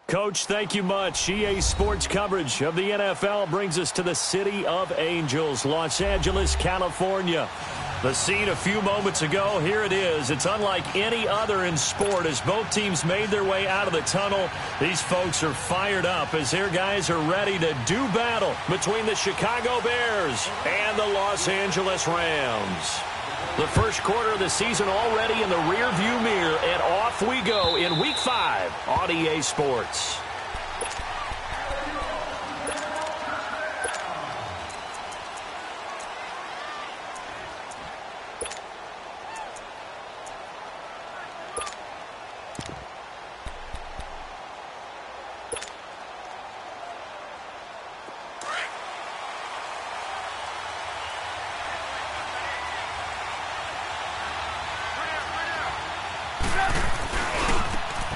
Coach, thank you much. EA Sports coverage of the NFL brings us to the City of Angels, Los Angeles, California. The scene a few moments ago, here it is. It's unlike any other in sport as both teams made their way out of the tunnel. These folks are fired up as their guys are ready to do battle between the Chicago Bears and the Los Angeles Rams. The first quarter of the season already in the rearview mirror, and off we go in Week 5 on EA Sports.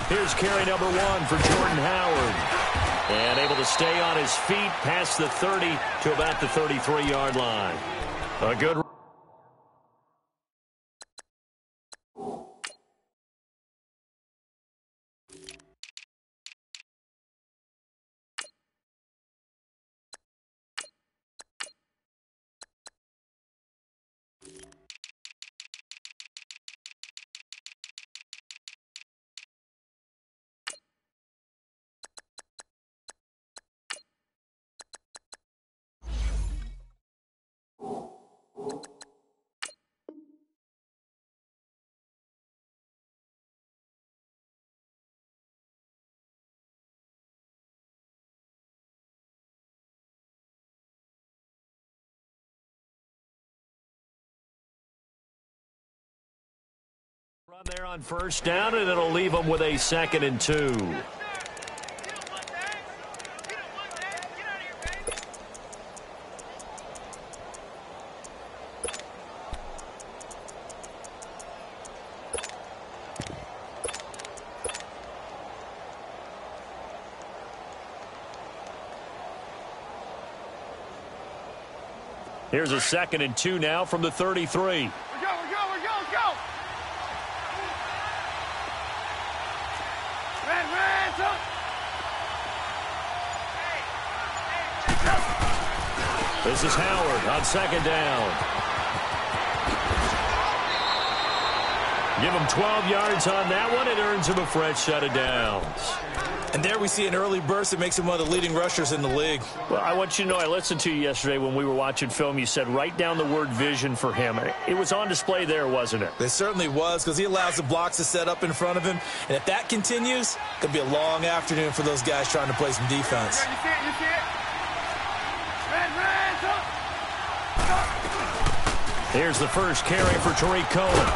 Here's carry number 1 for Jordan Howard. And able to stay on his feet past the 30 to about the 33-yard line. A good run there on first down, and it'll leave them with a 2nd and 2. Here's a 2nd and 2 now from the 33. This is Howard on 2nd down. Give him 12 yards on that one. It earns him a fresh set of downs. And there we see an early burst that makes him one of the leading rushers in the league. Well, I want you to know, I listened to you yesterday when we were watching film. You said write down the word vision for him. It was on display there, wasn't it? It certainly was, because he allows the blocks to set up in front of him. And if that continues, it'll be a long afternoon for those guys trying to play some defense. You see it, you see it? Here's the first carry for Tariq Cohen.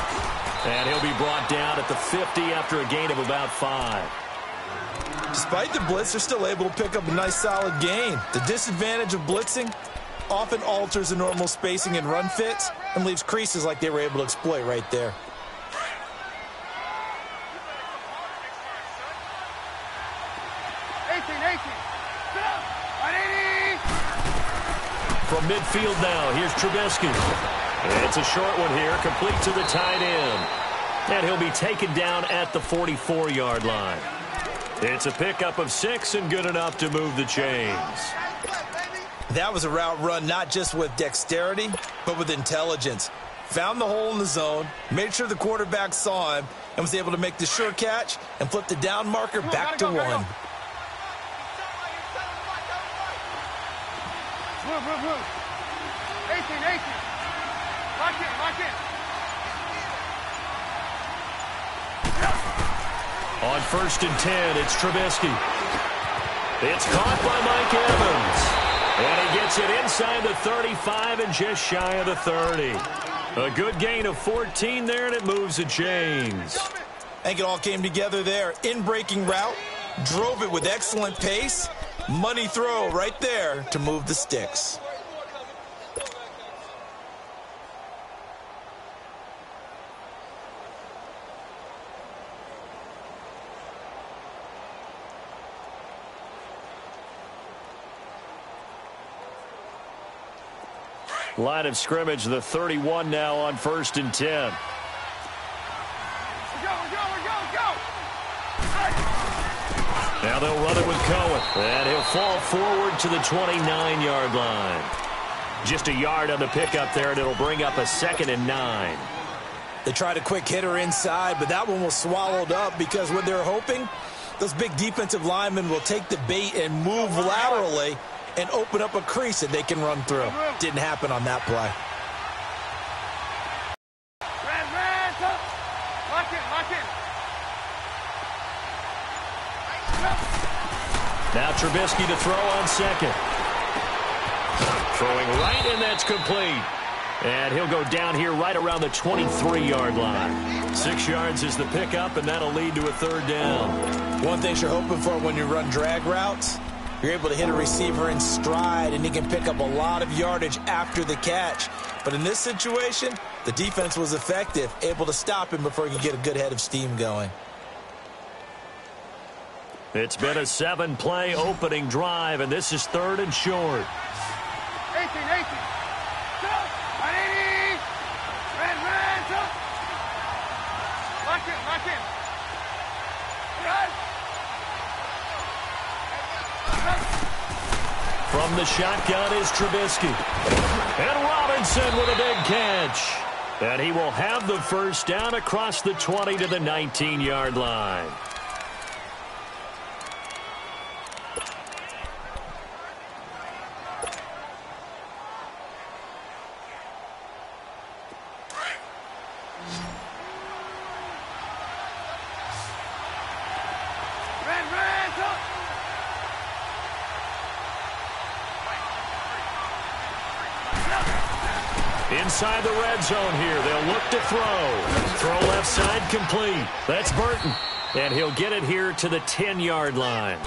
And he'll be brought down at the 50 after a gain of about 5. Despite the blitz, they're still able to pick up a nice solid gain. The disadvantage of blitzing often alters the normal spacing and run fits and leaves creases like they were able to exploit right there. From midfield now, here's Trubisky. It's a short one here, complete to the tight end. And he'll be taken down at the 44-yard line. It's a pickup of 6 and good enough to move the chains. That was a route run not just with dexterity, but with intelligence. Found the hole in the zone, made sure the quarterback saw him, and was able to make the sure catch and flip the down marker back to 1. Move. 18. Lock in. On 1st and 10, it's Trubisky. It's caught by Mike Evans. And he gets it inside the 35 and just shy of the 30. A good gain of 14 there, and it moves the chains. I think it all came together there. In-breaking route, drove it with excellent pace. Money throw right there to move the sticks. Line of scrimmage, the 31 now on 1st and 10. Go. Now Now they'll run it with Cohen. And he'll fall forward to the 29-yard line. Just a yard on the pickup there, and it'll bring up a 2nd and 9. They tried a quick hitter inside, but that one was swallowed up because what they're hoping, those big defensive linemen will take the bait and move laterally and open up a crease that they can run through. Didn't happen on that play. Now Trubisky to throw on second. Throwing right, and that's complete. And he'll go down here right around the 23-yard line. 6 yards is the pickup, and that'll lead to a 3rd down. One thing you're hoping for when you run drag routes, you're able to hit a receiver in stride, and he can pick up a lot of yardage after the catch. But in this situation, the defense was effective, able to stop him before he could get a good head of steam going. It's been a 7-play opening drive, and this is 3rd and short. 18. Go! 180! Red, go! Lock in. Run! From the shotgun is Trubisky. And Robinson with a big catch. And he will have the first down across the 20 to the 19-yard line. Inside the red zone here. They'll look to throw. Throw left side complete. That's Burton. And he'll get it here to the 10-yard line.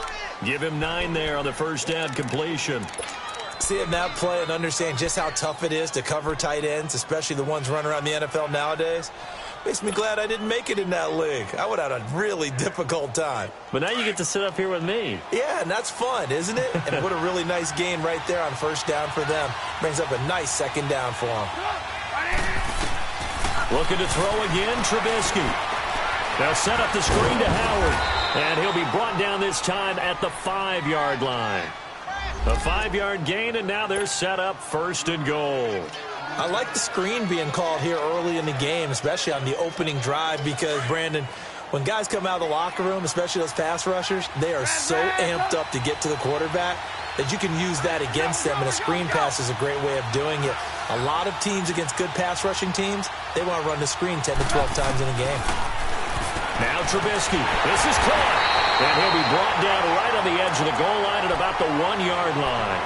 Give him 9 there on the first down completion. Seeing that play and understand just how tough it is to cover tight ends, especially the ones running around the NFL nowadays, makes me glad I didn't make it in that league. I would have had a really difficult time. But now you get to sit up here with me. Yeah, and that's fun, isn't it? And what a really nice gain right there on first down for them. Brings up a nice 2nd down for them. Looking to throw again, Trubisky. They'll set up the screen to Howard. And he'll be brought down this time at the 5-yard line. A 5-yard gain, and now they're set up 1st and goal. I like the screen being called here early in the game, especially on the opening drive, because, Brandon, when guys come out of the locker room, especially those pass rushers, they are so amped up to get to the quarterback that you can use that against them, and a screen pass is a great way of doing it. A lot of teams against good pass rushing teams, they want to run the screen 10 to 12 times in a game. Now Trubisky. This is caught. And he'll be brought down right on the edge of the goal line at about the 1-yard line.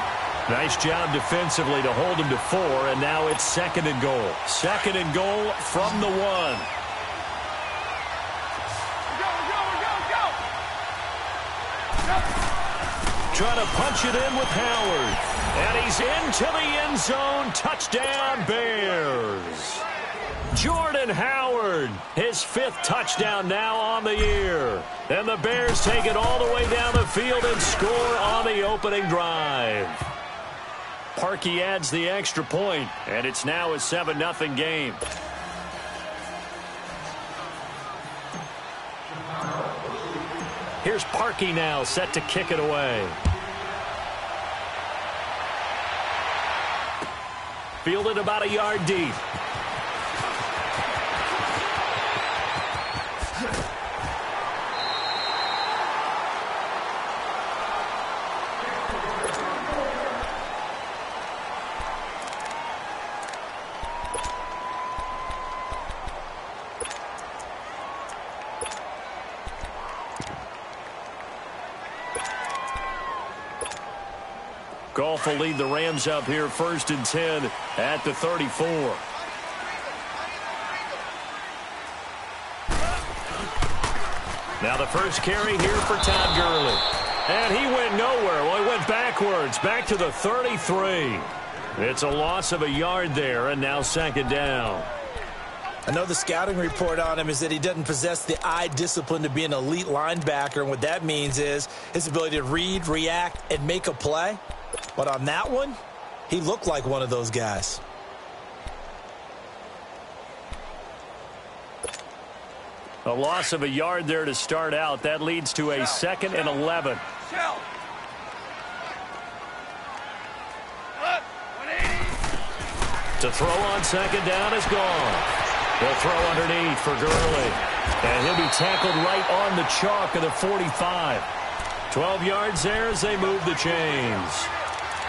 Nice job defensively to hold him to 4, and now it's 2nd and goal. 2nd and goal from the 1. Trying to punch it in with Howard. And he's into the end zone. Touchdown, Bears. Jordan Howard, his 5th touchdown now on the year. And the Bears take it all the way down the field and score on the opening drive. Parkey adds the extra point, and it's now a 7-0 game. Here's Parkey now, set to kick it away. Fielded about a yard deep. Goff will lead the Rams up here 1st and 10 at the 34. Now the first carry here for Todd Gurley. And he went nowhere. Well, he went backwards, back to the 33. It's a loss of a yard there, and now 2nd down. I know the scouting report on him is that he doesn't possess the eye discipline to be an elite linebacker, and what that means is his ability to read, react, and make a play. But on that one, he looked like one of those guys. A loss of a yard there to start out. That leads to a 2nd and 11. To throw on 2nd down is gone. They'll throw underneath for Gurley. And he'll be tackled right on the chalk of the 45. 12 yards there as they move the chains.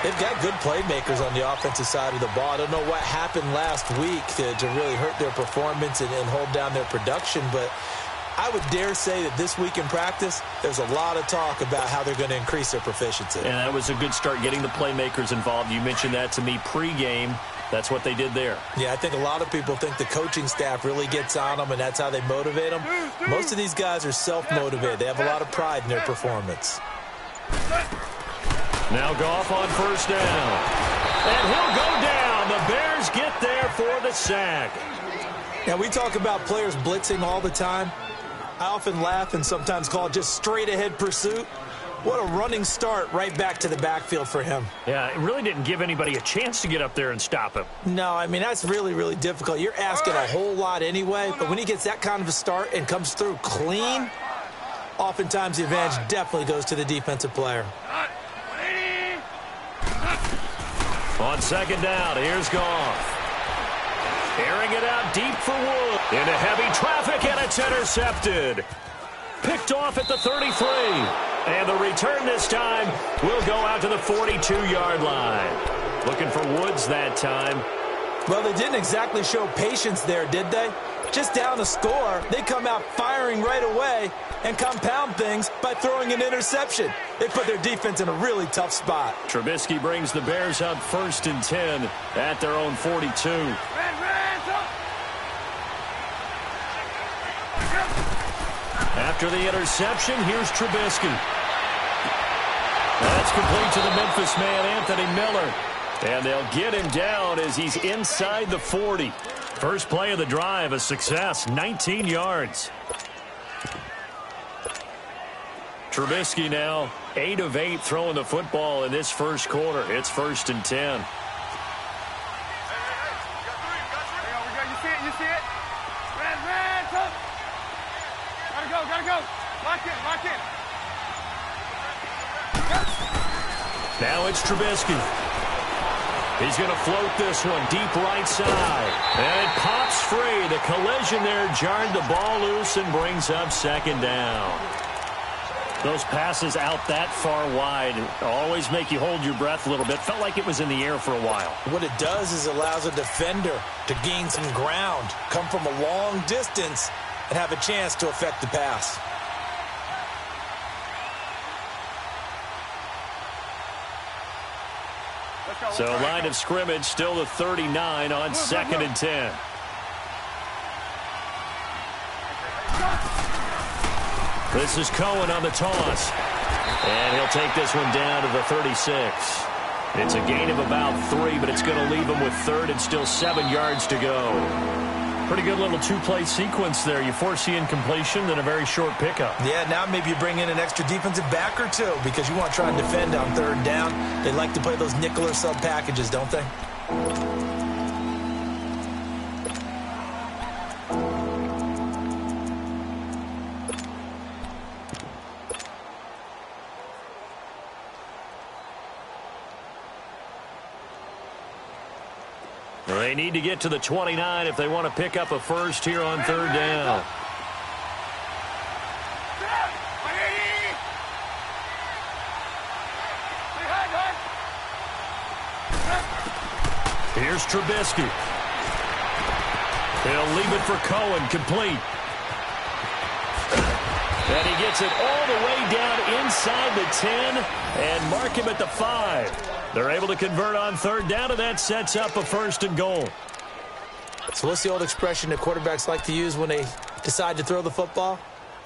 They've got good playmakers on the offensive side of the ball. I don't know what happened last week to really hurt their performance and hold down their production, but I would dare say that this week in practice, there's a lot of talk about how they're going to increase their proficiency. And that was a good start, getting the playmakers involved. You mentioned that to me pregame. That's what they did there. Yeah, I think a lot of people think the coaching staff really gets on them, and that's how they motivate them. Most of these guys are self-motivated. They have a lot of pride in their performance. Now Goff on 1st down. And he'll go down. The Bears get there for the sack. Now, we talk about players blitzing all the time. I often laugh and sometimes call it just straight-ahead pursuit. What a running start right back to the backfield for him. Yeah, it really didn't give anybody a chance to get up there and stop him. No, I mean, that's really, really difficult. You're asking a whole lot anyway, but when he gets that kind of a start and comes through clean, oftentimes the advantage definitely goes to the defensive player. On 2nd down, here's Goff. Airing it out deep for Wood. Into heavy traffic, and it's intercepted. Picked off at the 33. And the return this time will go out to the 42-yard line. Looking for Woods that time. Well, they didn't exactly show patience there, did they? Just down a score, they come out firing right away and compound things by throwing an interception. They put their defense in a really tough spot. Trubisky brings the Bears up 1st and 10 at their own 42. After the interception, here's Trubisky. That's complete to the Memphis man, Anthony Miller. And they'll get him down as he's inside the 40. First play of the drive, a success, 19 yards. Trubisky now 8 of 8 throwing the football in this first quarter. It's 1st and 10. You see it? Red, tough. Gotta go. Lock in. Now it's Trubisky. He's going to float this one deep right side. And it pops free. The collision there jarred the ball loose and brings up 2nd down. Those passes out that far wide always make you hold your breath a little bit. Felt like it was in the air for a while. What it does is it allows a defender to gain some ground, come from a long distance, and have a chance to affect the pass. So line of scrimmage still the 39 on 2nd and 10. This is Cohen on the toss. And he'll take this one down to the 36. It's a gain of about 3, but it's going to leave him with 3rd and still 7 yards to go. Pretty good little two-play sequence there. You force the incompletion, then a very short pickup. Yeah, now maybe you bring in an extra defensive back or two because you want to try and defend on 3rd down. They like to play those nickel or sub packages, don't they? They need to get to the 29 if they want to pick up a first here on 3rd down. Here's Trubisky. He'll leave it for Cohen, complete. And he gets it all the way down inside the 10 and mark him at the 5. They're able to convert on 3rd down, and that sets up a 1st and goal. So what's the old expression that quarterbacks like to use when they decide to throw the football?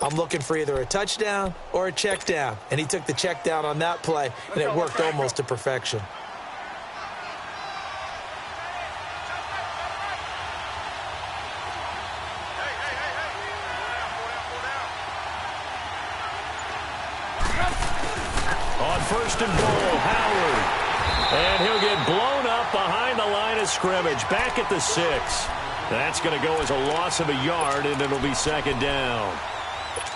I'm looking for either a touchdown or a check down. And he took the check down on that play, and it worked almost to perfection. On 1st and goal, Howard. And he'll get blown up behind the line of scrimmage. Back at the 6. That's going to go as a loss of a yard, and it'll be second down.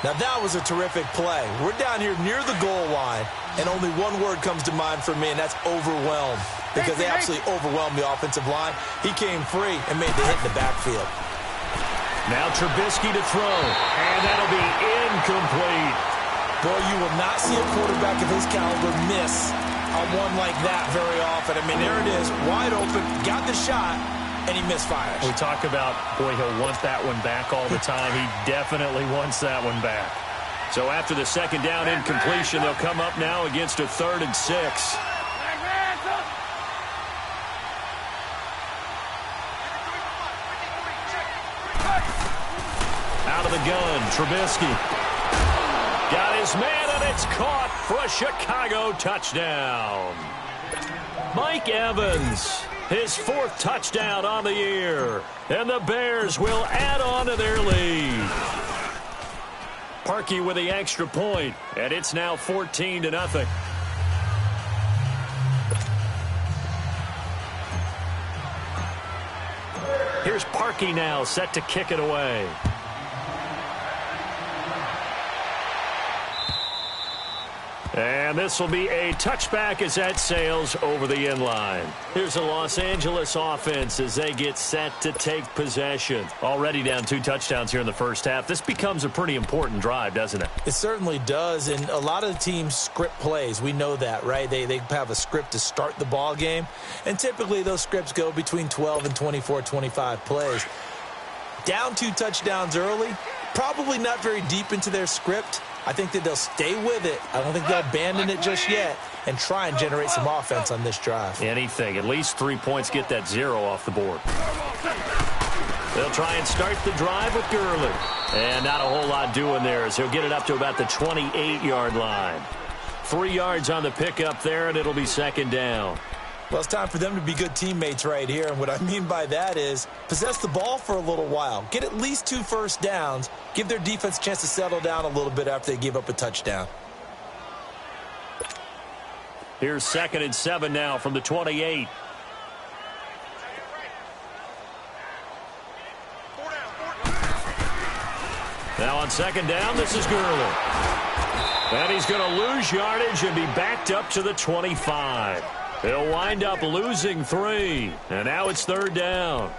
Now that was a terrific play. We're down here near the goal line, and only one word comes to mind for me, and that's overwhelmed, because they absolutely overwhelmed the offensive line. He came free and made the hit in the backfield. Now Trubisky to throw, and that'll be incomplete. Boy, you will not see a quarterback of his caliber miss on one like that very often. I mean, there it is, wide open, got the shot, and he misfires. We talk about, boy, he'll want that one back all the time. He definitely wants that one back. So after the second down incompletion, they'll come up now against a 3rd and 6. Out of the gun, Trubisky. Got his man, and it's caught for a Chicago touchdown. Mike Evans, his 4th touchdown on the year. And the Bears will add on to their lead. Parkey with the extra point, and it's now 14-0. Here's Parkey now, set to kick it away. And this will be a touchback as that sails over the end line. Here's the Los Angeles offense as they get set to take possession. Already down 2 touchdowns here in the first half. This becomes a pretty important drive, doesn't it? It certainly does, and a lot of the teams script plays. We know that, right? They have a script to start the ball game, and typically those scripts go between 12 and 24, 25 plays. Down 2 touchdowns early, probably not very deep into their script. I think that they'll stay with it. I don't think they'll abandon it just yet and try and generate some offense on this drive. Anything. At least 3 points, get that 0 off the board. They'll try and start the drive with Gurley. And not a whole lot doing there as he'll get it up to about the 28-yard line. 3 yards on the pickup there, and it'll be second down. Well, it's time for them to be good teammates right here. And what I mean by that is possess the ball for a little while. Get at least 2 first downs. Give their defense a chance to settle down a little bit after they give up a touchdown. Here's 2nd and 7 now from the 28. Now on second down, this is Gurley. And he's going to lose yardage and be backed up to the 25. He'll wind up losing 3. And now it's 3rd down.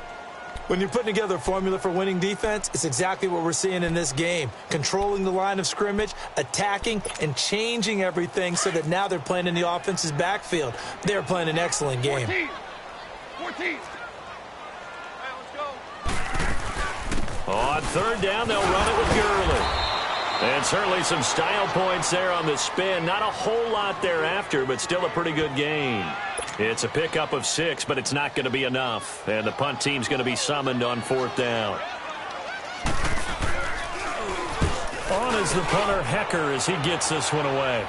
When you're putting together a formula for winning defense, it's exactly what we're seeing in this game. Controlling the line of scrimmage, attacking, and changing everything so that now they're playing in the offense's backfield. They're playing an excellent game. 14. On 3rd down, they'll run it with Gurley. And certainly some style points there on the spin. Not a whole lot thereafter, but still a pretty good gain. It's a pickup of 6, but it's not going to be enough. And the punt team's going to be summoned on 4th down. On is the punter, Hecker, as he gets this one away.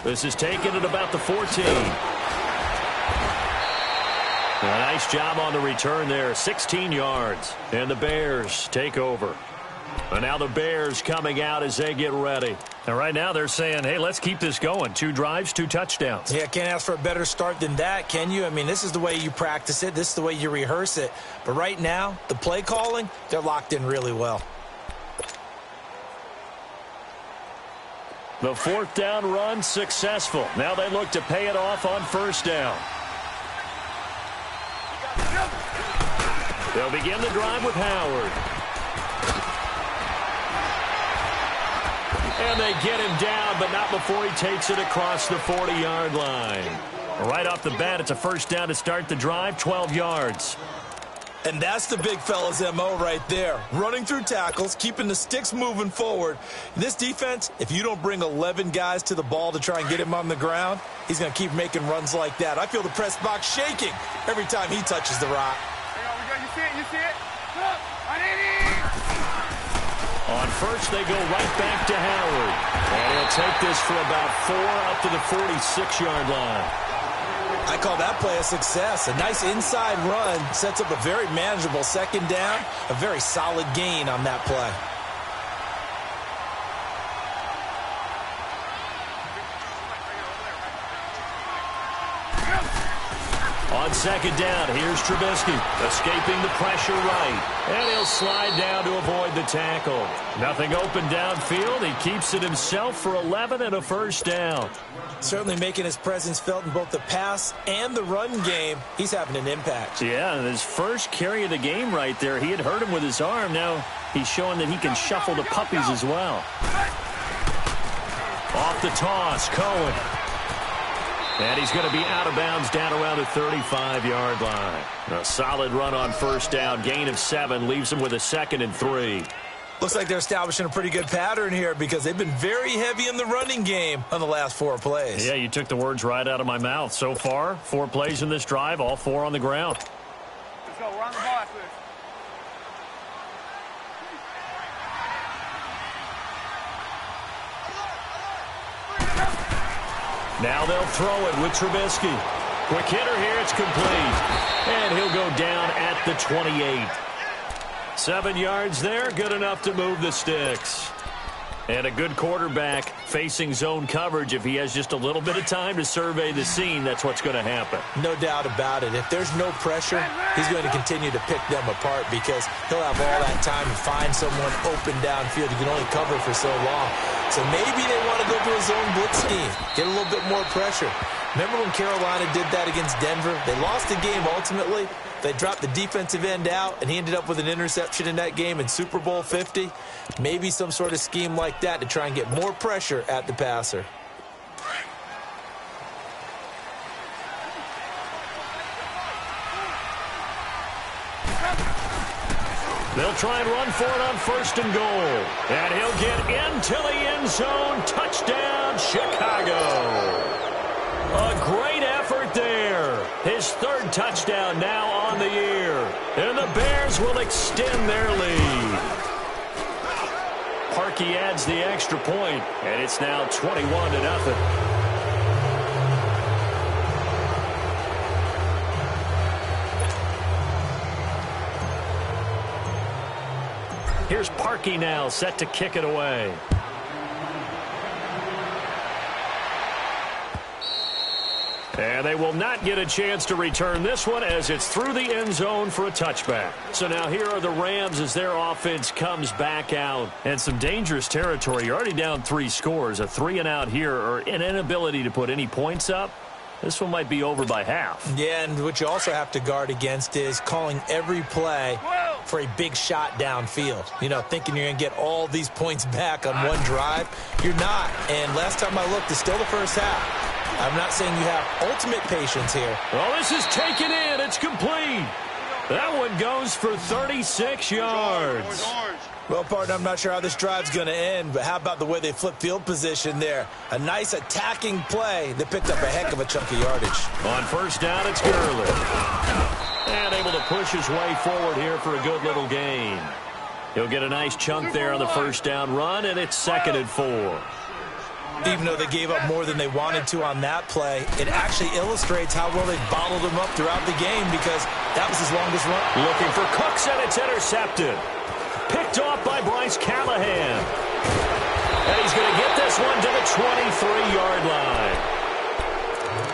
This is taken at about the 14. A nice job on the return there, 16 yards. And the Bears take over. And now the Bears coming out as they get ready. And right now they're saying, hey, let's keep this going. 2 drives, 2 touchdowns. Yeah, can't ask for a better start than that, can you? I mean, this is the way you practice it. This is the way you rehearse it. But right now, the play calling, they're locked in really well. The 4th down run successful. Now they look to pay it off on 1st down. They'll begin the drive with Howard. And they get him down, but not before he takes it across the 40-yard line. Right off the bat, it's a 1st down to start the drive, 12 yards. And that's the big fella's MO right there. Running through tackles, keeping the sticks moving forward. This defense, if you don't bring 11 guys to the ball to try and get him on the ground, he's going to keep making runs like that. I feel the press box shaking every time he touches the rock. You see it? Look, I need it. On 1st, they go right back to Howard. And he'll take this for about 4 up to the 46-yard line. I call that play a success. A nice inside run sets up a very manageable 2nd down. A very solid gain on that play. On On second down, here's Trubisky, escaping the pressure right. And he'll slide down to avoid the tackle. Nothing open downfield. He keeps it himself for 11 and a first down. Certainly making his presence felt in both the pass and the run game. He's having an impact. Yeah, his first carry of the game right there. He had hurt him with his arm. Now he's showing that he can shuffle the puppies as well. Off the toss, Cohen. And he's going to be out of bounds down around the 35-yard line. A solid run on first down. Gain of 7 leaves him with a 2nd and 3. Looks like they're establishing a pretty good pattern here because they've been very heavy in the running game on the last 4 plays. Yeah, you took the words right out of my mouth. So far, 4 plays in this drive, all 4 on the ground. Let's go. Run the ball after this. Now they'll throw it with Trubisky. Quick hitter here, it's complete. And he'll go down at the 28. 7 yards there, good enough to move the sticks. And a good quarterback facing zone coverage. If he has just a little bit of time to survey the scene, that's what's going to happen. No doubt about it. If there's no pressure, he's going to continue to pick them apart because he'll have all that time to find someone open downfield. He can only cover for so long. So maybe they want to go to a zone blitz scheme, get a little bit more pressure. Remember when Carolina did that against Denver? They lost the game ultimately. They dropped the defensive end out, and he ended up with an interception in that game in Super Bowl 50. Maybe some sort of scheme like that to try and get more pressure at the passer. They'll try and run for it on 1st and goal. And he'll get into the end zone. Touchdown, Chicago. A great effort there. His 3rd touchdown now on the year. And the Bears will extend their lead. Parkey adds the extra point, and it's now 21-0. Here's Parkey now, set to kick it away. And they will not get a chance to return this one as it's through the end zone for a touchback. So now here are the Rams as their offense comes back out. And some dangerous territory. You're already down 3 scores. A 3-and-out here or an inability to put any points up. This one might be over by half. Yeah, and what you also have to guard against is calling every play for a big shot downfield. You know, thinking you're going to get all these points back on one drive. You're not. And last time I looked, it's still the first half. I'm not saying you have ultimate patience here. Well, this is taken in. It's complete. That one goes for 36 yards. Well, partner, I'm not sure how this drive's going to end, but how about the way they flip field position there? A nice attacking play that picked up a heck of a chunk of yardage. On first down, it's Gurley. And able to push his way forward here for a good little gain. He'll get a nice chunk there on the first down run, and it's 2nd and 4. Even though they gave up more than they wanted to on that play, it actually illustrates how well they bottled him up throughout the game because that was his longest run. Looking for Cooks, and it's intercepted. Picked off by Bryce Callahan. And he's going to get this one to the 23-yard line.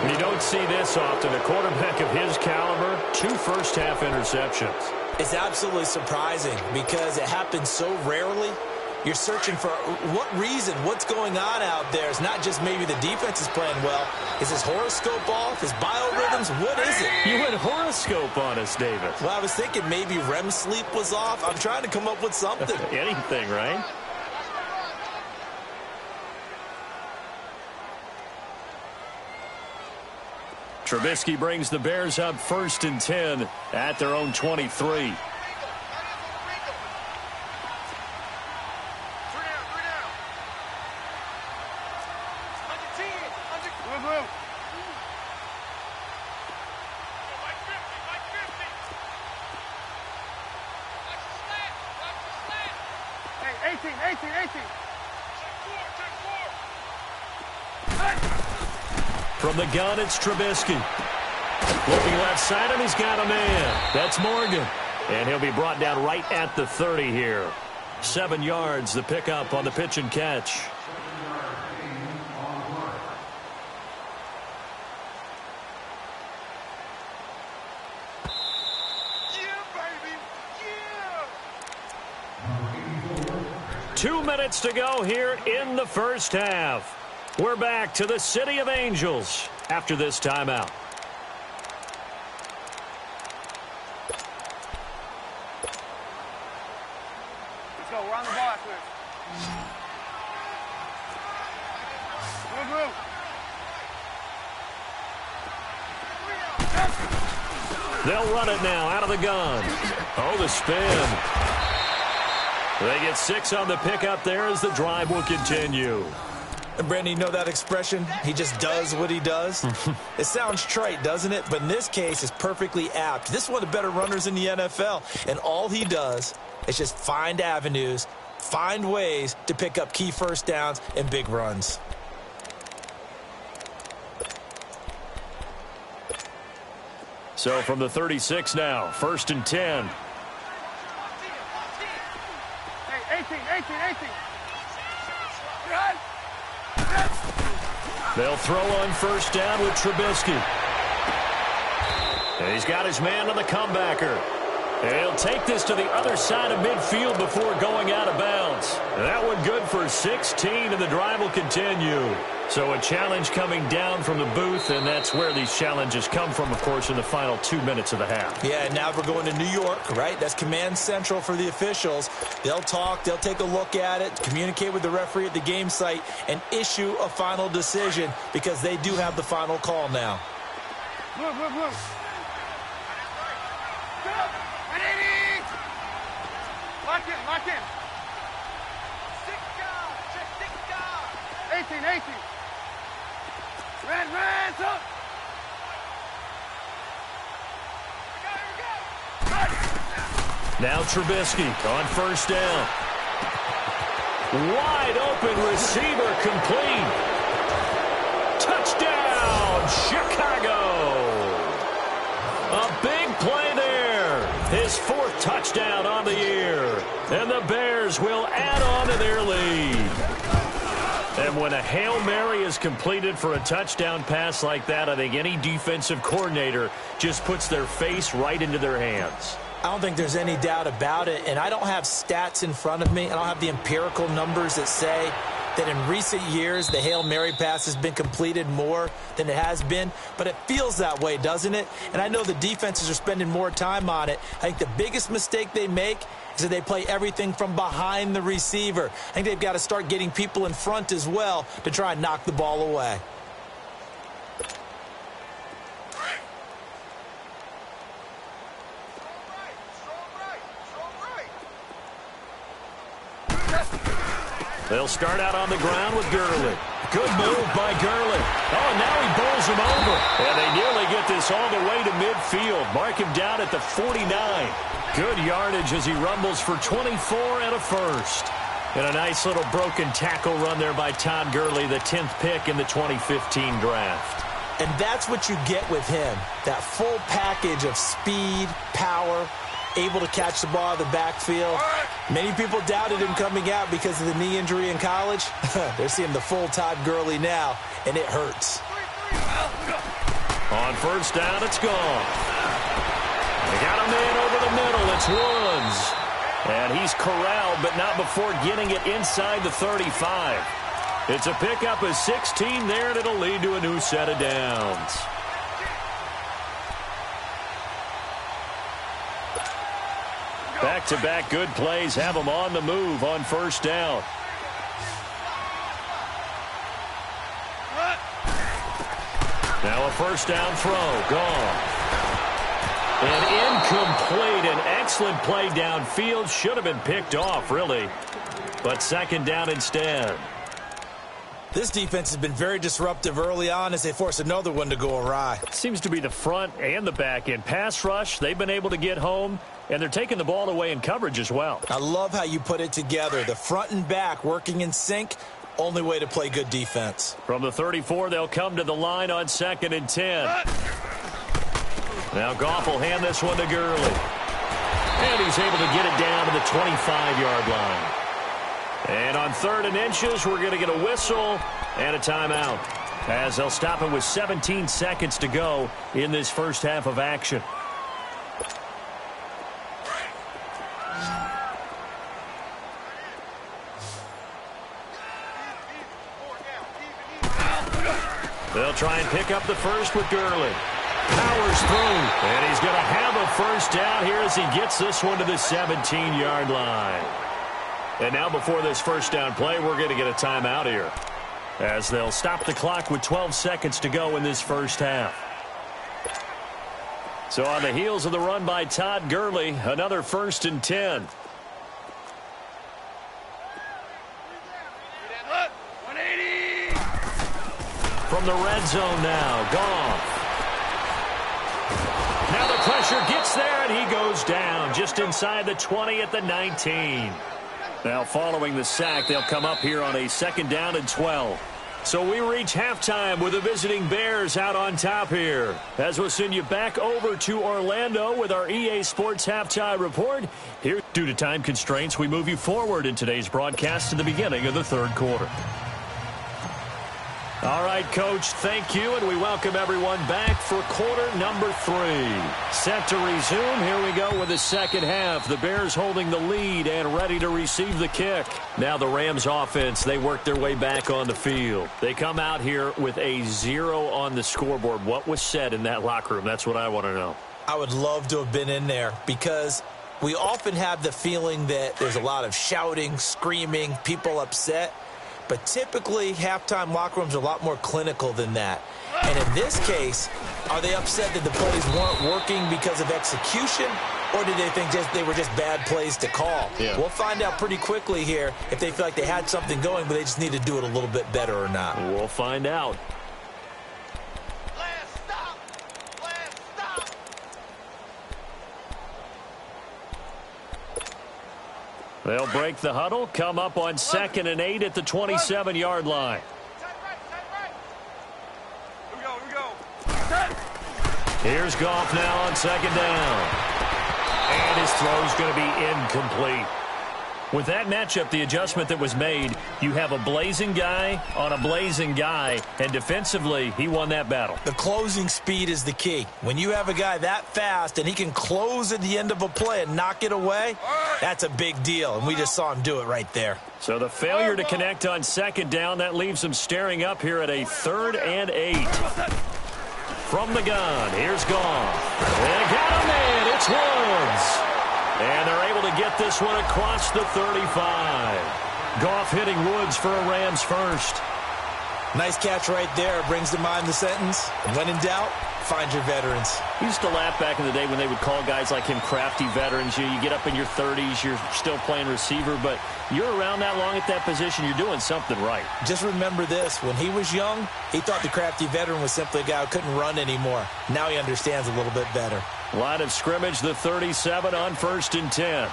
You don't see this often. A quarterback of his caliber, 2 first-half interceptions. It's absolutely surprising because it happens so rarely. You're searching for what reason, what's going on out there. It's not just maybe the defense is playing well. Is his horoscope off? His biorhythms? What is it? You went horoscope on us, David. Well, I was thinking maybe REM sleep was off. I'm trying to come up with something. Anything, right? Trubisky brings the Bears up 1st and 10 at their own 23. From the gun, it's Trubisky. Looking left side, and he's got a man. That's Morgan. And he'll be brought down right at the 30 here. 7 yards, the pickup on the pitch and catch. 2 minutes to go here in the first half. We're back to the City of Angels after this timeout. Let's go. We're on the ball after this. Move, move. They'll run it now out of the gun. Oh, the spin. They get 6 on the pickup there as the drive will continue. And Brandon, you know that expression? He just does what he does. It sounds trite, doesn't it? But in this case, it's perfectly apt. This is one of the better runners in the NFL. And all he does is just find avenues, find ways to pick up key first downs and big runs. So from the 36 now, 1st and 10. Hey, 18. They'll throw on 1st down with Trubisky. And he's got his man on the comebacker. And he'll take this to the other side of midfield before going out of bounds. And that one good for 16, and the drive will continue. So a challenge coming down from the booth, and that's where these challenges come from, of course, in the final 2 minutes of the half. Yeah, and now we're going to New York, right? That's command central for the officials. They'll talk, they'll take a look at it, communicate with the referee at the game site, and issue a final decision because they do have the final call now. Move. Lock in. 18. Ran, up. Now Trubisky on 1st down. Wide open receiver complete. Touchdown, Chicago. A big play there. His 4th touchdown on the year. And the Bears will add on to their lead. And when a Hail Mary is completed for a touchdown pass like that, I think any defensive coordinator just puts their face right into their hands. I don't think there's any doubt about it, and I don't have stats in front of me. I don't have the empirical numbers that say that in recent years the Hail Mary pass has been completed more than it has been, but it feels that way, doesn't it? And I know the defenses are spending more time on it. I think the biggest mistake they make is that they play everything from behind the receiver. I think they've got to start getting people in front as well to try and knock the ball away. They'll start out on the ground with Gurley. Good move by Gurley. Oh, now he bowls him over. And they nearly get this all the way to midfield. Mark him down at the 49. Good yardage as he rumbles for 24 and a first. And a nice little broken tackle run there by Todd Gurley, the 10th pick in the 2015 draft. And that's what you get with him, that full package of speed, power, able to catch the ball in the backfield. Many people doubted him coming out because of the knee injury in college. They're seeing the full Todd Gurley now, and it hurts. On 1st down, it's gone. They got a man over the middle. It's Woods. And he's corralled, but not before getting it inside the 35. It's a pickup of 16 there, and it'll lead to a new set of downs. Back-to-back good plays have them on the move on 1st down. Now a 1st down throw. Gone. An incomplete. An excellent play downfield. Should have been picked off, really. But 2nd down instead. This defense has been very disruptive early on as they force another one to go awry. Seems to be the front and the back end. Pass rush, they've been able to get home, and they're taking the ball away in coverage as well. I love how you put it together. The front and back working in sync. Only way to play good defense. From the 34, they'll come to the line on 2nd and 10. Now Goff will hand this one to Gurley. And he's able to get it down to the 25-yard line. And on 3rd and inches, we're going to get a whistle and a timeout, as they'll stop it with 17 seconds to go in this first half of action. They'll try and pick up the first with Gurley. Powers through, and he's going to have a first down here as he gets this one to the 17-yard line. And now before this first down play, we're going to get a timeout here, as they'll stop the clock with 12 seconds to go in this first half. So on the heels of the run by Todd Gurley, another 1st and 10. From the red zone now, Goff. Now the pressure gets there, and he goes down just inside the 20 at the 19. Now following the sack, they'll come up here on a 2nd down and 12. So we reach halftime with the visiting Bears out on top here. As we'll send you back over to Orlando with our EA Sports Halftime Report. Here, due to time constraints, we move you forward in today's broadcast to the beginning of the 3rd quarter. All right, Coach, thank you, and we welcome everyone back for quarter number 3. Set to resume. Here we go with the second half. The Bears holding the lead and ready to receive the kick. Now the Rams offense, they work their way back on the field. They come out here with a 0 on the scoreboard. What was said in that locker room? That's what I want to know. I would love to have been in there because we often have the feeling that there's a lot of shouting, screaming, people upset. But typically, halftime locker rooms are a lot more clinical than that. And in this case, are they upset that the plays weren't working because of execution, or do they think they were just bad plays to call? Yeah. We'll find out pretty quickly here if they feel like they had something going, but they just need to do it a little bit better or not. We'll find out. They'll break the huddle, come up on 2nd and 8 at the 27-yard line. Here we go. Here's Goff now on 2nd down. And his throw's going to be incomplete. With that matchup, the adjustment that was made, you have a blazing guy on a blazing guy, and defensively, he won that battle. The closing speed is the key. When you have a guy that fast and he can close at the end of a play and knock it away, that's a big deal, and we just saw him do it right there. So the failure to connect on 2nd down, that leaves them staring up here at a 3rd and 8. From the gun, here's Goff. They got him in. It's Woods. And they're able to get this one across the 35. Goff hitting Woods for a Rams first. Nice catch right there. Brings to mind the sentence, when in doubt, find your veterans. We used to laugh back in the day when they would call guys like him crafty veterans. You get up in your 30s, you're still playing receiver, but you're around that long at that position, you're doing something right. Just remember this. When he was young, he thought the crafty veteran was simply a guy who couldn't run anymore. Now he understands a little bit better. Line of scrimmage, the 37 on 1st and 10.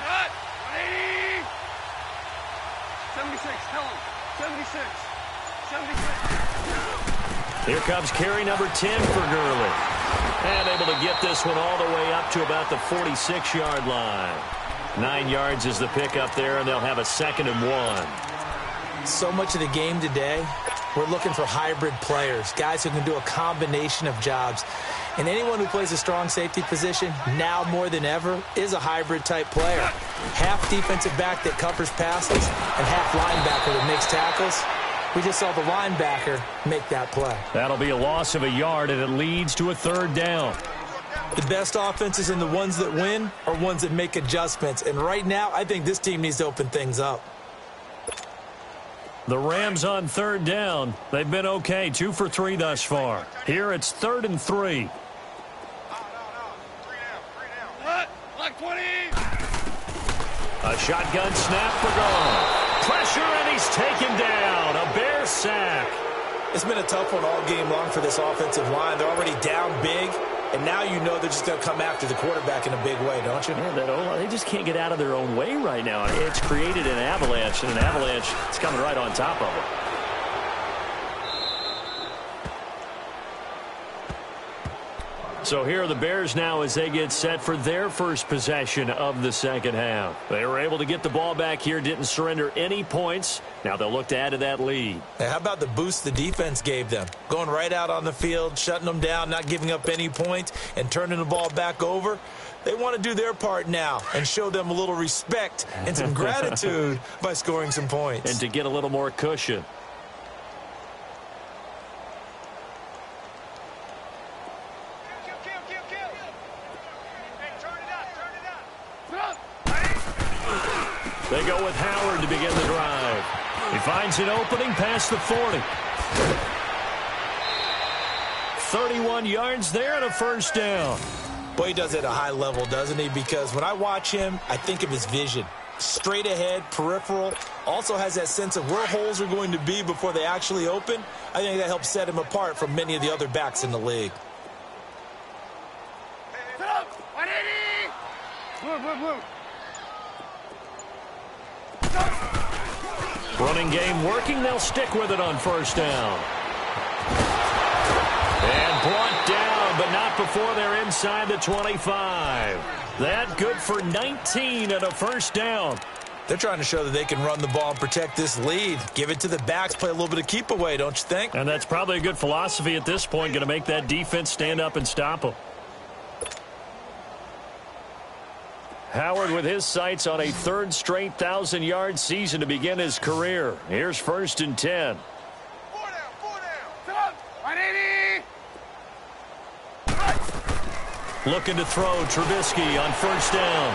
76, tell him. 76. Here comes carry number 10 for Gurley. And able to get this one all the way up to about the 46-yard line. 9 yards is the pickup there, and they'll have a 2nd and 1. So much of the game today, we're looking for hybrid players, guys who can do a combination of jobs. And anyone who plays a strong safety position, now more than ever, is a hybrid-type player. Half defensive back that covers passes and half linebacker that makes tackles. We just saw the linebacker make that play. That'll be a loss of a yard, and it leads to a 3rd down. The best offenses and the ones that win are ones that make adjustments. And right now, I think this team needs to open things up. The Rams on 3rd down. They've been okay, 2 for 3 thus far. Here it's 3rd and 3. Like 20. A shotgun snap for Goff. Pressure, and he's taken down. A Bear sack. It's been a tough one all game long for this offensive line. They're already down big, and now you know they're just going to come after the quarterback in a big way, don't you? Yeah, they just can't get out of their own way right now. It's created an avalanche, and an avalanche is coming right on top of it. So here are the Bears now as they get set for their first possession of the second half. They were able to get the ball back here, didn't surrender any points. Now they'll look to add to that lead. Hey, how about the boost the defense gave them? Going right out on the field, shutting them down, not giving up any points, and turning the ball back over. They want to do their part now and show them a little respect and some gratitude by scoring some points. And to get a little more cushion. They go with Howard to begin the drive. He finds an opening past the 40. 31 yards there and a first down. Boy, he does it at a high level, doesn't he? Because when I watch him, I think of his vision. Straight ahead, peripheral. Also has that sense of where holes are going to be before they actually open. I think that helps set him apart from many of the other backs in the league. Running game working. They'll stick with it on first down. And brought down, but not before they're inside the 25. That good for 19 and a first down. They're trying to show that they can run the ball and protect this lead. Give it to the backs, play a little bit of keep away, don't you think? And that's probably a good philosophy at this point, going to make that defense stand up and stop them. Howard with his sights on a third straight 1,000-yard season to begin his career. Here's first and 10. 4 down. 180. Looking to throw Trubisky on first down.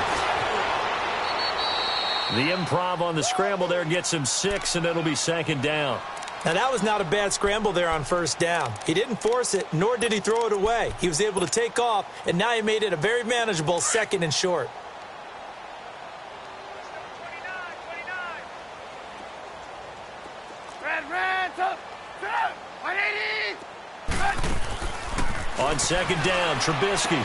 The improv on the scramble there gets him 6, and it'll be second down. Now, that was not a bad scramble there on first down. He didn't force it, nor did he throw it away. He was able to take off, and now he made it a very manageable second and short. On second down, Trubisky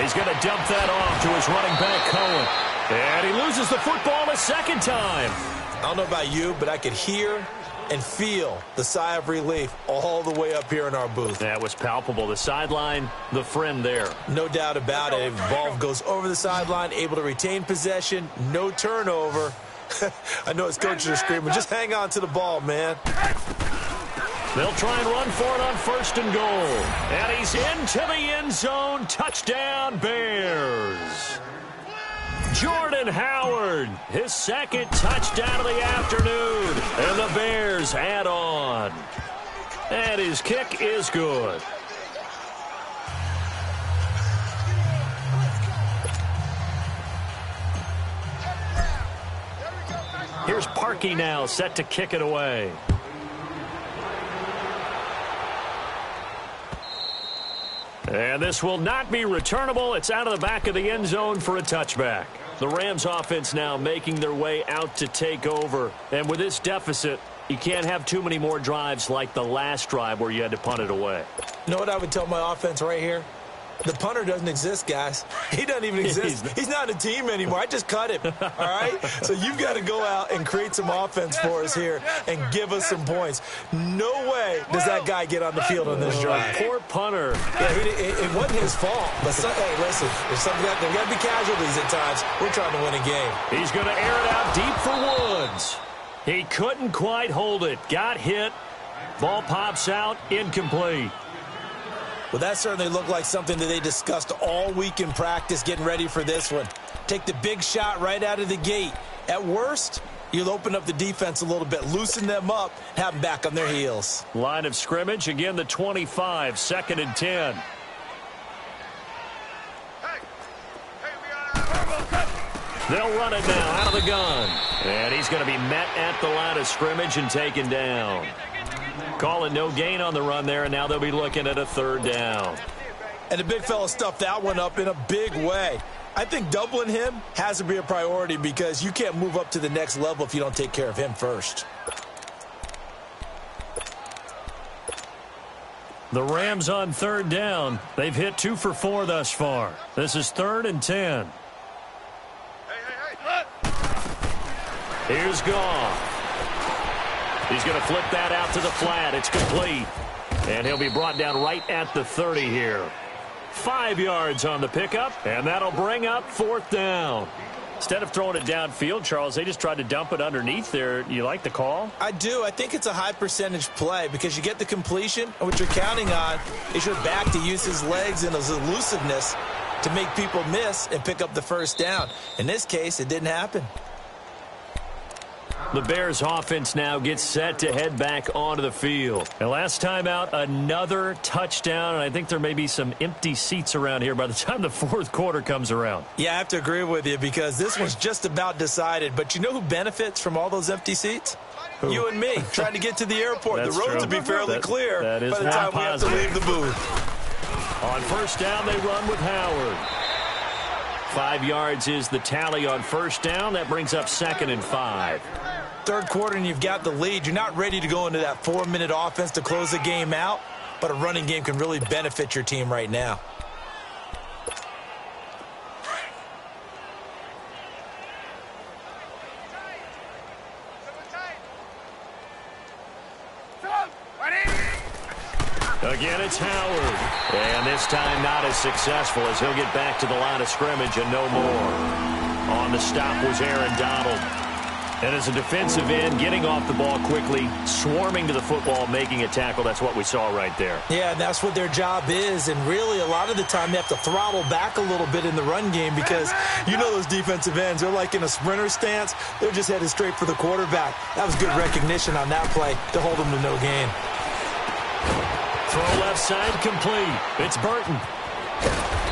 is going to dump that off to his running back, Cohen. And he loses the football a second time. I don't know about you, but I could hear and feel the sigh of relief all the way up here in our booth. That was palpable. The sideline, the friend there. No doubt about it. Ball goes over the sideline, able to retain possession, no turnover. I know his coaches are screaming, just hang on to the ball, man. They'll try and run for it on first and goal. And he's into the end zone. Touchdown, Bears. Jordan Howard, his second touchdown of the afternoon. And the Bears add on. And his kick is good. Here's Parkey now, set to kick it away. And this will not be returnable. It's out of the back of the end zone for a touchback. The Rams offense now making their way out to take over. And with this deficit, you can't have too many more drives like the last drive where you had to punt it away. You know what I would tell my offense right here? The punter doesn't exist, guys. He doesn't even exist. He's not a team anymore. I just cut him, all right? So you've got to go out and create some offense for us here and give us some points. No way does that guy get on the field on this drive. Poor punter. Yeah, it wasn't his fault. But, hey, listen, there's got to be casualties at times. We're trying to win a game. He's going to air it out deep for Woods. He couldn't quite hold it. Got hit. Ball pops out. Incomplete. Well, that certainly looked like something that they discussed all week in practice getting ready for this one. Take the big shot right out of the gate. At worst, you'll open up the defense a little bit, loosen them up, have them back on their heels. Line of scrimmage, again the 25, second and 10. They'll run it now out of the gun. And he's going to be met at the line of scrimmage and taken down. Calling no gain on the run there, and now they'll be looking at a third down. And the big fella stuffed that one up in a big way. I think doubling him has to be a priority because you can't move up to the next level if you don't take care of him first. The Rams on third down. They've hit 2 for 4 thus far. This is third and 10. Here's Goff. He's going to flip that out to the flat. It's complete. And he'll be brought down right at the 30 here. 5 yards on the pickup, and that'll bring up fourth down. Instead of throwing it downfield, Charles, they just tried to dump it underneath there. You like the call? I do. I think it's a high percentage play because you get the completion, and what you're counting on is your back to use his legs and his elusiveness to make people miss and pick up the first down. In this case, it didn't happen. The Bears offense now gets set to head back onto the field. And last time out, another touchdown, and I think there may be some empty seats around here by the time the fourth quarter comes around. Yeah, I have to agree with you because this one's just about decided. But you know who benefits from all those empty seats? Who? You and me, trying to get to the airport. The roads will be fairly clear by the time we have to leave the booth. On first down, they run with Howard. 5 yards is the tally on first down. That brings up 2nd and 5. Third quarter and you've got the lead. You're not ready to go into that 4-minute offense to close the game out, but a running game can really benefit your team right now. Again, it's Howard. And this time not as successful as he'll get back to the line of scrimmage and no more. On the stop was Aaron Donald. And as a defensive end, getting off the ball quickly, swarming to the football, making a tackle, that's what we saw right there. Yeah, and that's what their job is. And really, a lot of the time, they have to throttle back a little bit in the run game because you know those defensive ends, they're like in a sprinter stance. They're just headed straight for the quarterback. That was good recognition on that play to hold them to no gain. Throw left side complete. It's Burton.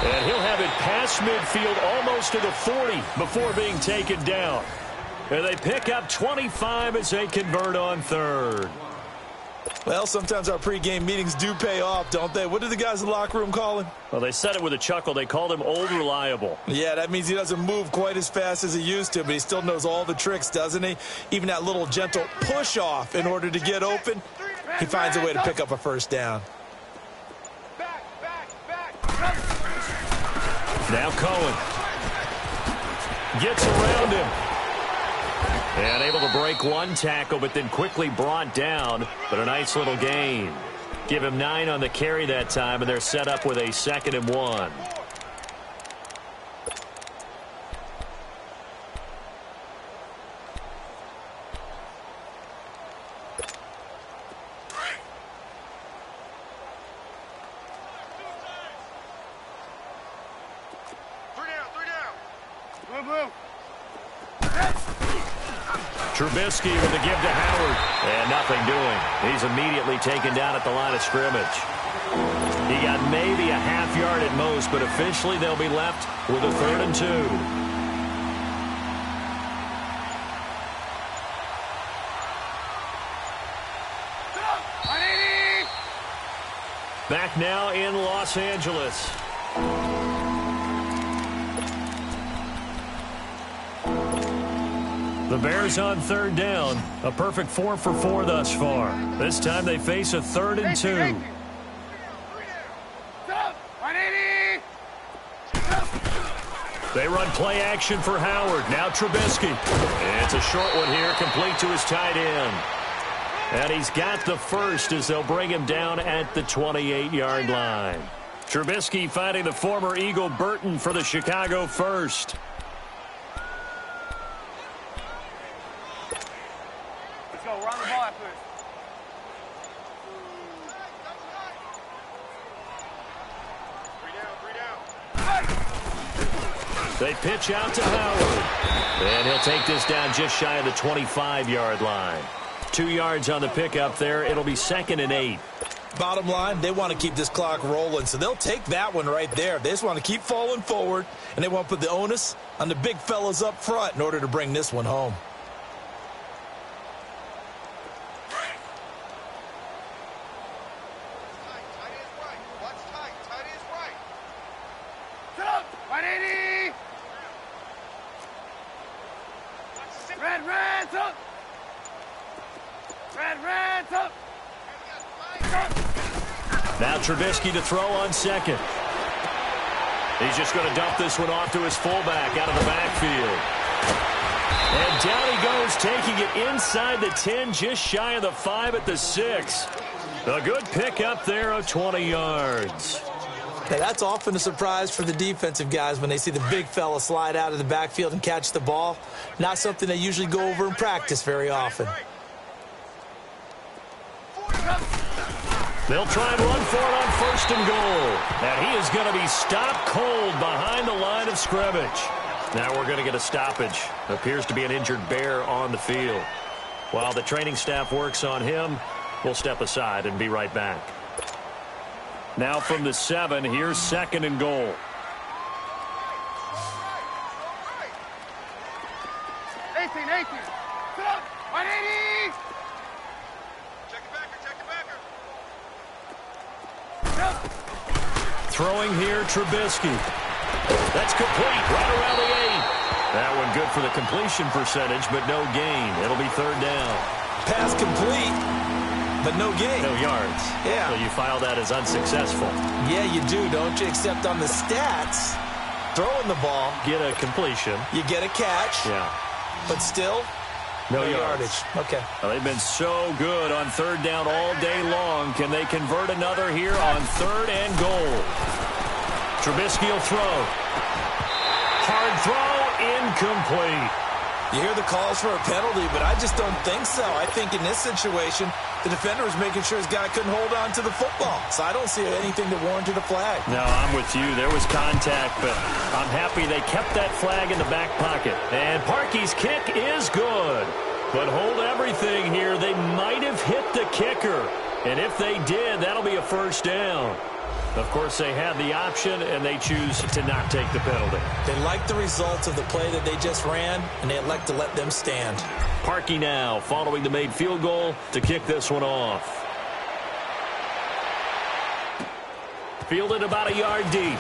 And he'll have it past midfield almost to the 40 before being taken down. And they pick up 25 as they convert on third. Well, sometimes our pregame meetings do pay off, don't they? What do the guys in the locker room call him? Well, they said it with a chuckle. They called him Old Reliable. Yeah, that means he doesn't move quite as fast as he used to, but he still knows all the tricks, doesn't he? Even that little gentle push-off in order to get open, he finds a way to pick up a first down. Now Cohen gets around him. And able to break one tackle, but then quickly brought down. But a nice little gain. Give him 9 on the carry that time, and they're set up with a 2nd and 1. Trubisky with a give to Howard. And nothing doing. He's immediately taken down at the line of scrimmage. He got maybe a half yard at most, but officially they'll be left with a 3rd and 2. Back now in Los Angeles. The Bears on 3rd down. A perfect 4 for 4 thus far. This time they face a 3rd and 2. They run play action for Howard. Now Trubisky. It's a short one here, complete to his tight end. And he's got the first as they'll bring him down at the 28-yard line. Trubisky finding the former Eagle Burton for the Chicago first. They pitch out to Howard. And he'll take this down just shy of the 25-yard line. 2 yards on the pickup there. It'll be 2nd and 8. Bottom line, they want to keep this clock rolling, so they'll take that one right there. They just want to keep falling forward, and they want to put the onus on the big fellas up front in order to bring this one home. Now Trubisky to throw on 2nd. He's just going to dump this one off to his fullback out of the backfield. And down he goes, taking it inside the 10, just shy of the 5 at the 6. A good pick up there of 20 yards. Now, that's often a surprise for the defensive guys when they see the big fella slide out of the backfield and catch the ball. Not something they usually go over in practice very often. They'll try and run for it on 1st and goal. And he is going to be stopped cold behind the line of scrimmage. Now we're going to get a stoppage. Appears to be an injured Bear on the field. While the training staff works on him, we'll step aside and be right back. Now from the 7, here's 2nd and goal. 18. Sit up. 180. Check the backer. Throwing here, Trubisky. That's complete right around the 8. That one good for the completion percentage, but no gain. It'll be 3rd down. Pass complete, but no gain. No yards. Yeah. So you file that as unsuccessful. Yeah, you do, don't you? Except on the stats, throwing the ball, Get a completion. you get a catch, Yeah. but still, No yardage. Okay. Well, they've been so good on 3rd down all day long. Can they convert another here on 3rd and goal? Trubisky will throw. Hard throw, incomplete. You hear the calls for a penalty, but I just don't think so. I think in this situation, the defender was making sure his guy couldn't hold on to the football. So I don't see anything that warranted a flag. No, I'm with you. There was contact, but I'm happy they kept that flag in the back pocket. And Parkey's kick is good. But hold everything here. They might have hit the kicker. And if they did, that'll be a 1st down. Of course, they had the option, and they choose to not take the penalty. They like the results of the play that they just ran, and they elect to let them stand. Parkey now following the made field goal to kick this one off. Fielded about a yard deep.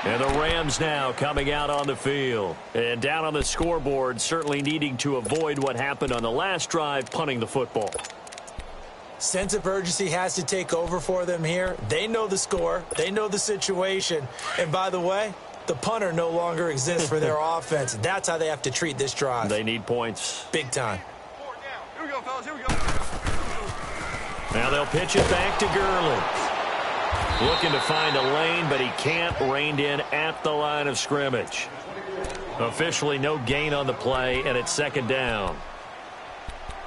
And the Rams now coming out on the field. And down on the scoreboard, certainly needing to avoid what happened on the last drive, punting the football. Sense of urgency has to take over for them here. They know the score. They know the situation. And by the way, the punter no longer exists for their offense. That's how they have to treat this drive. They need points. Big time. Here we go, fellas. Here we go. Now they'll pitch it back to Gurley. Looking to find a lane, but he can't. Reined in at the line of scrimmage. Officially no gain on the play, and it's 2nd down.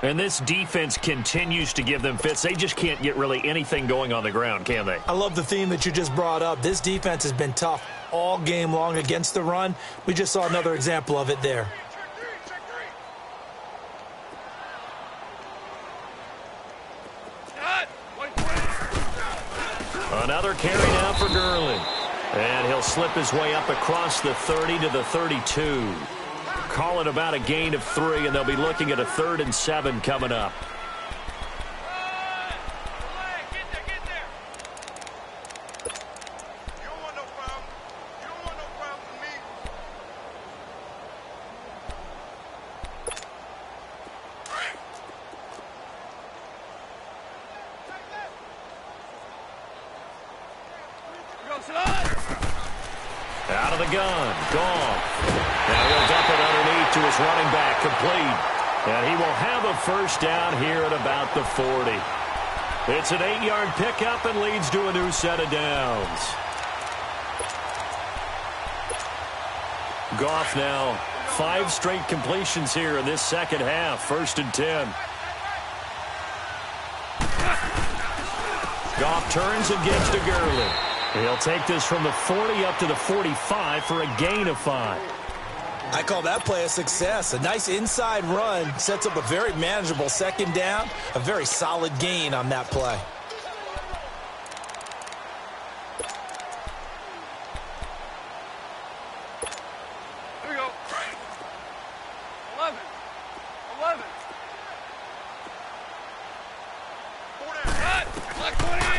And this defense continues to give them fits. They just can't get really anything going on the ground, can they? I love the theme that you just brought up. This defense has been tough all game long against the run. We just saw another example of it there. Another carry now for Gurley. And he'll slip his way up across the 30 to the 32. Call it about a gain of 3, and they'll be looking at a 3rd and 7 coming up. Out of the gun. Gone. Now he'll dump it underneath to his running back. Complete. And he will have a 1st down here at about the 40. It's an 8-yard pickup and leads to a new set of downs. Goff now 5 straight completions here in this 2nd half. 1st and 10. Goff turns and gets to Gurley. He'll take this from the 40 up to the 45 for a gain of 5. I call that play a success. A nice inside run sets up a very manageable 2nd down. A very solid gain on that play. Here we go. 11.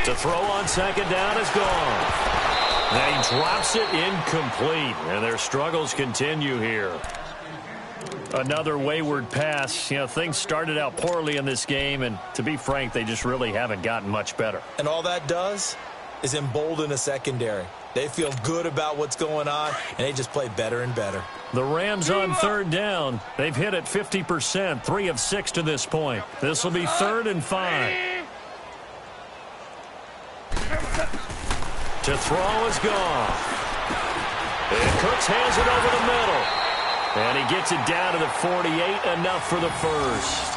To throw on 2nd down is gone. And he drops it incomplete. And their struggles continue here. Another wayward pass. You know, things started out poorly in this game, and to be frank, they just really haven't gotten much better. And all that does is embolden a secondary. They feel good about what's going on, and they just play better and better. The Rams on 3rd down. They've hit it 50%, 3 of 6 to this point. This will be 3rd and 5. To throw is gone. And Cooks hands it over the middle. And he gets it down to the 48, enough for the 1st.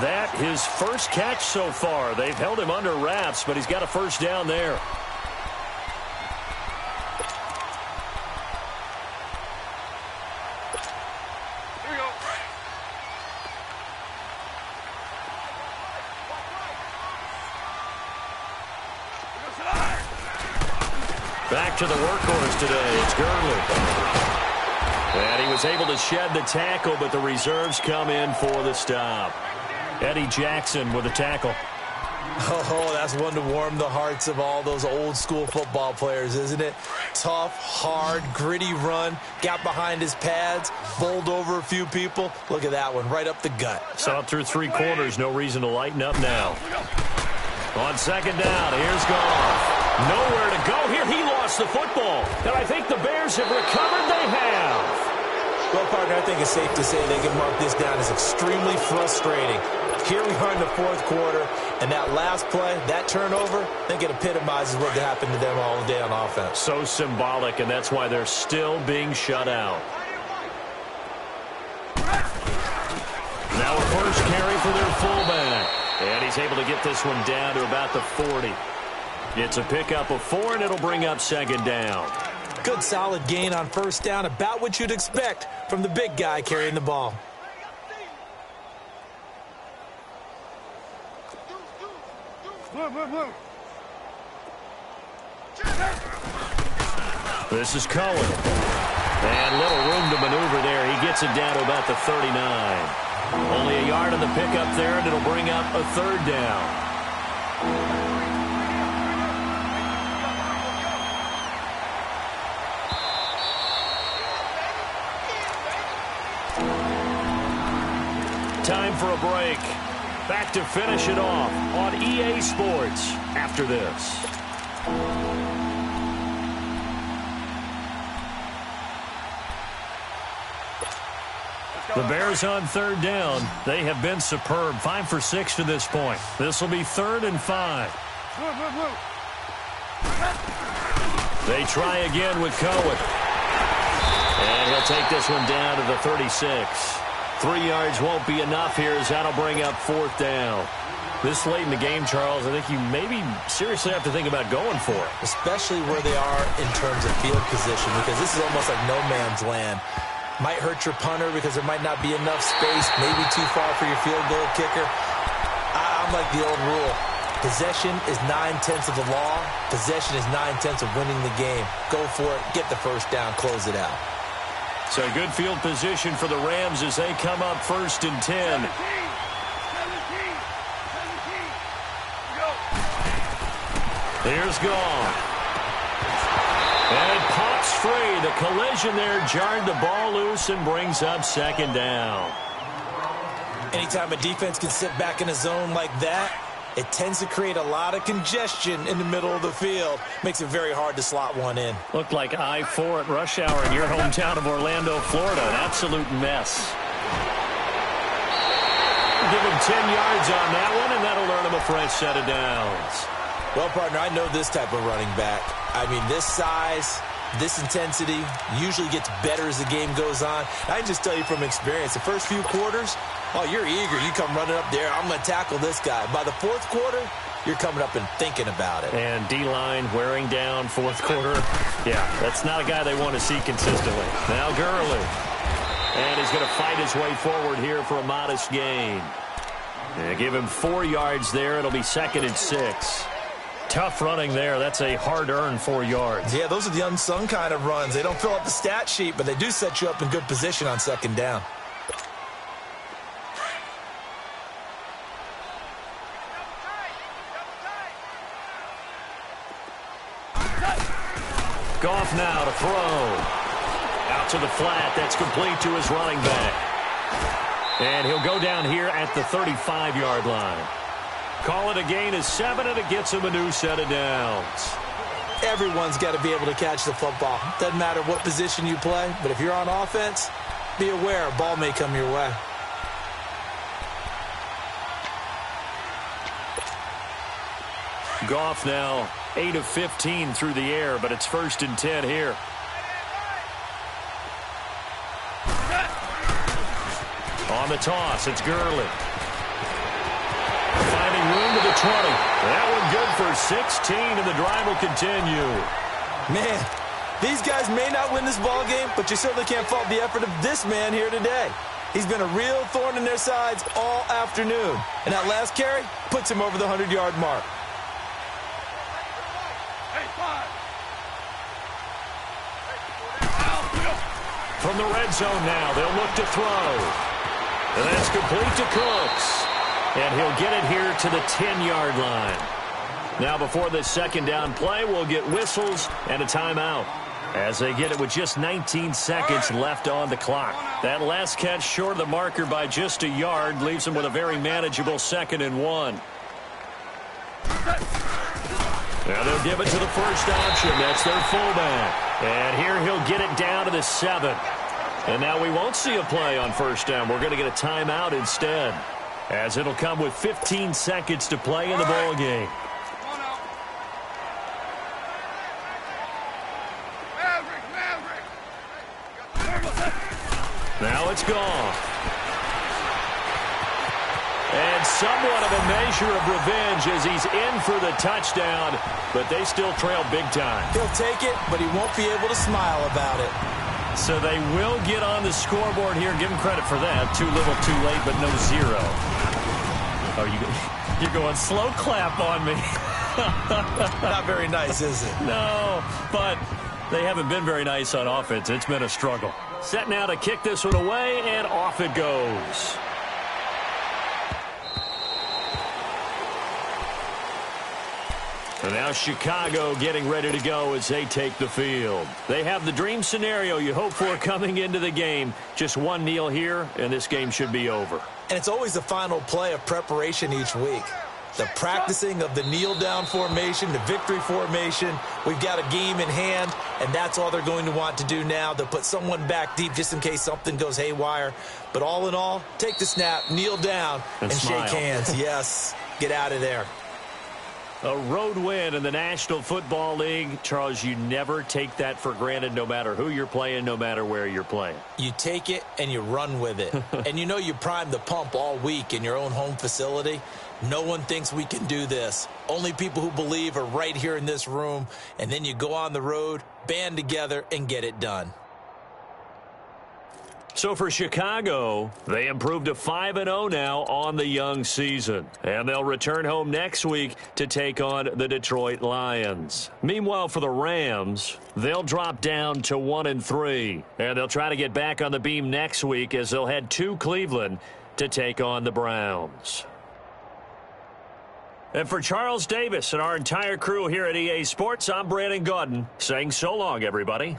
That his first catch so far. They've held him under wraps, but he's got a 1st down there. Back to the workhorse today. It's Gurley. And he was able to shed the tackle, but the reserves come in for the stop. Eddie Jackson with a tackle. Oh, that's one to warm the hearts of all those old-school football players, isn't it? Tough, hard, gritty run. Got behind his pads, bowled over a few people. Look at that one, right up the gut. Saw it through 3 quarters. No reason to lighten up now. On second down, here's Goff. Nowhere to go here. He lost the football. And I think the Bears have recovered. They have. Well, partner, I think it's safe to say they can mark this down as extremely frustrating. Here we are in the 4th quarter, and that last play, that turnover, I think it epitomizes what happened to them all day on offense. So symbolic, and that's why they're still being shut out. Now a first carry for their fullback. And he's able to get this one down to about the 40. It's a pickup of 4, and it'll bring up second down. Good solid gain on first down, about what you'd expect from the big guy carrying the ball. This is Cohen. And little room to maneuver there. He gets it down to about the 39. Only a yard on the pickup there, and it'll bring up a 3rd down. Time for a break. Back to finish it off on EA Sports after this. The Bears on 3rd down. They have been superb. 5 for 6 to this point. This will be 3rd and 5. They try again with Cohen. And he'll take this one down to the 36. 3 yards won't be enough here as that'll bring up 4th down. This late in the game, Charles, I think you maybe seriously have to think about going for it. Especially where they are in terms of field position, because this is almost like no man's land. Might hurt your punter because there might not be enough space, maybe too far for your field goal kicker. I'm like the old rule. Possession is 9/10 of the law. Possession is 9/10 of winning the game. Go for it. Get the first down. Close it out. So good field position for the Rams as they come up 1st and 10. Here's Goff. And it pops free. The collision there jarred the ball loose and brings up 2nd down. Anytime a defense can sit back in a zone like that, it tends to create a lot of congestion in the middle of the field. Makes it very hard to slot one in. Looked like I-4 at rush hour in your hometown of Orlando, Florida. An absolute mess. Give him 10 yards on that one, and that'll earn him a fresh set of downs. Well, partner, I know this type of running back. I mean, this size, this intensity usually gets better as the game goes on. I can just tell you from experience, the first few quarters, oh, you're eager. You come running up there. I'm going to tackle this guy. By the 4th quarter, you're coming up and thinking about it. And D-line wearing down 4th quarter. Yeah, that's not a guy they want to see consistently. Now Gurley. And he's going to fight his way forward here for a modest gain. And give him 4 yards there. It'll be 2nd and 6. Tough running there. That's a hard-earned 4 yards. Yeah, those are the unsung kind of runs. They don't fill up the stat sheet, but they do set you up in good position on 2nd down. Goff now to throw. Out to the flat. That's complete to his running back. And he'll go down here at the 35-yard line. Call it a gain of 7, and it gets him a new set of downs. Everyone's got to be able to catch the football. Doesn't matter what position you play, but if you're on offense, be aware a ball may come your way. Goff now 8 of 15 through the air, but it's 1st and 10 here. On the toss, it's Gurley. Finding room to the 20. That one good for 16, and the drive will continue. Man, these guys may not win this ball game, but you certainly can't fault the effort of this man here today. He's been a real thorn in their sides all afternoon. And that last carry puts him over the 100-yard mark. From the red zone now, they'll look to throw. And that's complete to Cooks. And he'll get it here to the 10-yard line. Now before this second down play, we'll get whistles and a timeout as they get it with just 19 seconds left on the clock. That last catch short of the marker by just a yard leaves them with a very manageable 2nd and 1. Now they'll give it to the first option. That's their fullback. And here he'll get it down to the 7. And now we won't see a play on first down. We're going to get a timeout instead, as it'll come with 15 seconds to play in the ball game. Now it's gone. And somewhat of a measure of revenge as he's in for the touchdown, but they still trail big time. He'll take it, but he won't be able to smile about it. So they will get on the scoreboard here. Give him credit for that. Too little, too late, but no 0. Oh, you're going slow clap on me. Not very nice, is it? No, but they haven't been very nice on offense. It's been a struggle. Set now to kick this one away, and off it goes. And now Chicago getting ready to go as they take the field. They have the dream scenario you hope for coming into the game. Just one kneel here, and this game should be over. And it's always the final play of preparation each week. The practicing of the kneel-down formation, the victory formation. We've got a game in hand, and that's all they're going to want to do now. They'll put someone back deep just in case something goes haywire. But all in all, take the snap, kneel down, and shake hands. Yes, get out of there. A road win in the National Football League. Charles, you never take that for granted no matter who you're playing, no matter where you're playing. You take it and you run with it. And you know you primed the pump all week in your own home facility. No one thinks we can do this. Only people who believe are right here in this room. And then you go on the road, band together, and get it done. So for Chicago, they improved to 5-0 now on the young season. And they'll return home next week to take on the Detroit Lions. Meanwhile, for the Rams, they'll drop down to 1-3. And they'll try to get back on the beam next week as they'll head to Cleveland to take on the Browns. And for Charles Davis and our entire crew here at EA Sports, I'm Brandon Gaudin saying so long, everybody.